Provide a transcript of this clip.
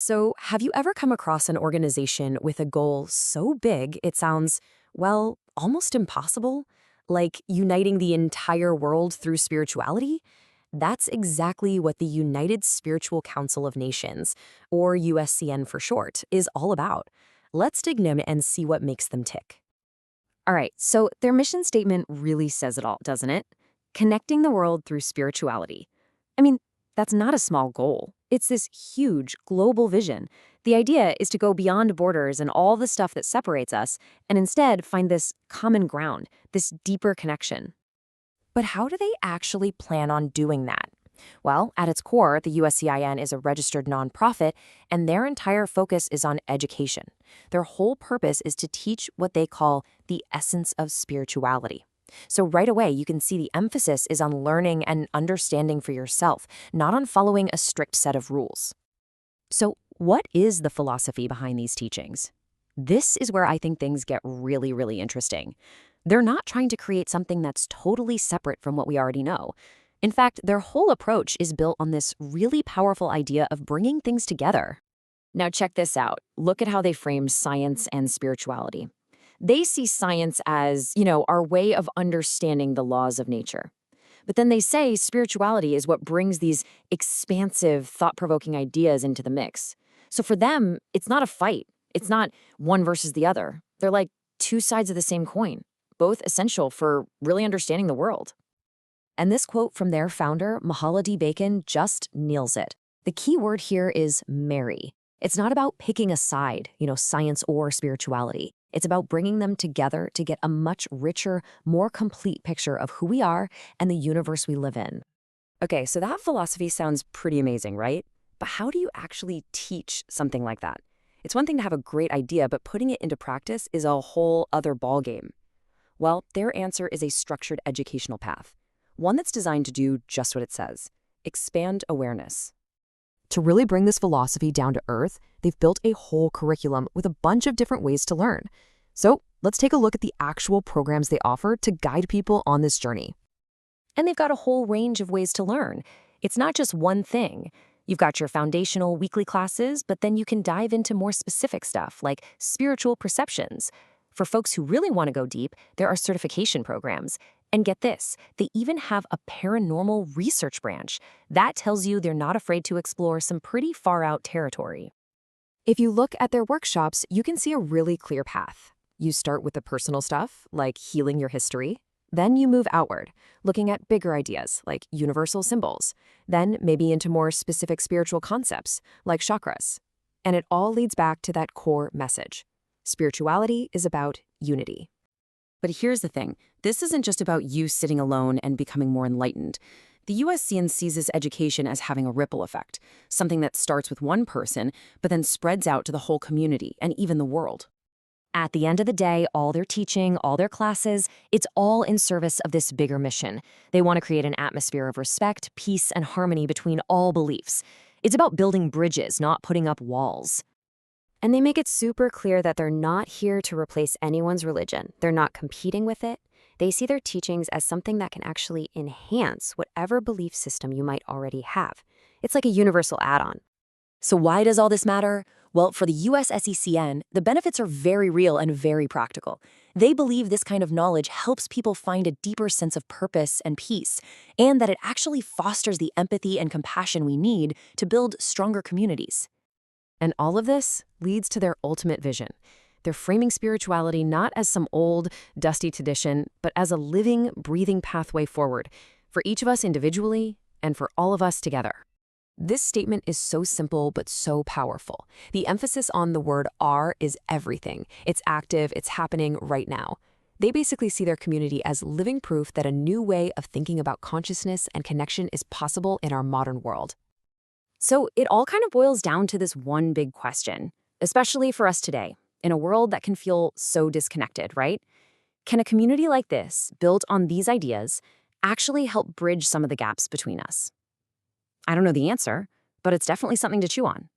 So, have you ever come across an organization with a goal so big it sounds, well, almost impossible? Like uniting the entire world through spirituality? That's exactly what the United Spiritual Council of Nations, or USCN for short, is all about. Let's dig in and see what makes them tick. All right, so their mission statement really says it all, doesn't it? Connecting the world through spirituality. I mean, that's not a small goal. It's this huge global vision. The idea is to go beyond borders and all the stuff that separates us and instead find this common ground, this deeper connection. But how do they actually plan on doing that? Well, at its core, the USCIN is a registered nonprofit, and their entire focus is on education. Their whole purpose is to teach what they call the essence of spirituality. So right away, you can see the emphasis is on learning and understanding for yourself, not on following a strict set of rules. So what is the philosophy behind these teachings? This is where I think things get really, really interesting. They're not trying to create something that's totally separate from what we already know. In fact, their whole approach is built on this really powerful idea of bringing things together. Now, check this out. Look at how they frame science and spirituality. They see science as, our way of understanding the laws of nature. But then they say spirituality is what brings these expansive, thought-provoking ideas into the mix. So for them, it's not a fight. It's not one versus the other. They're like two sides of the same coin, both essential for really understanding the world. And this quote from their founder, Mahala D just nails it. The key word here is marry. It's not about picking a side, science or spirituality. It's about bringing them together to get a much richer, more complete picture of who we are and the universe we live in. Okay, so that philosophy sounds pretty amazing, right? But how do you actually teach something like that? It's one thing to have a great idea, but putting it into practice is a whole other ballgame. Well, their answer is a structured educational path. One that's designed to do just what it says, expand awareness. To really bring this philosophy down to earth, they've built a whole curriculum with a bunch of different ways to learn. So let's take a look at the actual programs they offer to guide people on this journey. And they've got a whole range of ways to learn. It's not just one thing. You've got your foundational weekly classes, but then you can dive into more specific stuff like spiritual perceptions. For folks who really want to go deep, there are certification programs. And get this, they even have a paranormal research branch. That tells you they're not afraid to explore some pretty far-out territory. If you look at their workshops, you can see a really clear path. You start with the personal stuff, like healing your history. Then you move outward, looking at bigger ideas, like universal symbols. Then maybe into more specific spiritual concepts, like chakras. And it all leads back to that core message. Spirituality is about unity. But here's the thing. This isn't just about you sitting alone and becoming more enlightened. The USCN sees this education as having a ripple effect, something that starts with one person, but then spreads out to the whole community and even the world. At the end of the day, all their teaching, all their classes, it's all in service of this bigger mission. They want to create an atmosphere of respect, peace, and harmony between all beliefs. It's about building bridges, not putting up walls. And they make it super clear that they're not here to replace anyone's religion. They're not competing with it. They see their teachings as something that can actually enhance whatever belief system you might already have. It's like a universal add-on. So why does all this matter? Well, for the USSECN, the benefits are very real and very practical. They believe this kind of knowledge helps people find a deeper sense of purpose and peace, and that it actually fosters the empathy and compassion we need to build stronger communities. And all of this leads to their ultimate vision. They're framing spirituality not as some old, dusty tradition, but as a living, breathing pathway forward for each of us individually and for all of us together. This statement is so simple but so powerful. The emphasis on the word "are" is everything. It's active, it's happening right now. They basically see their community as living proof that a new way of thinking about consciousness and connection is possible in our modern world. So it all kind of boils down to this one big question, especially for us today, in a world that can feel so disconnected, right? Can a community like this, built on these ideas, actually help bridge some of the gaps between us? I don't know the answer, but it's definitely something to chew on.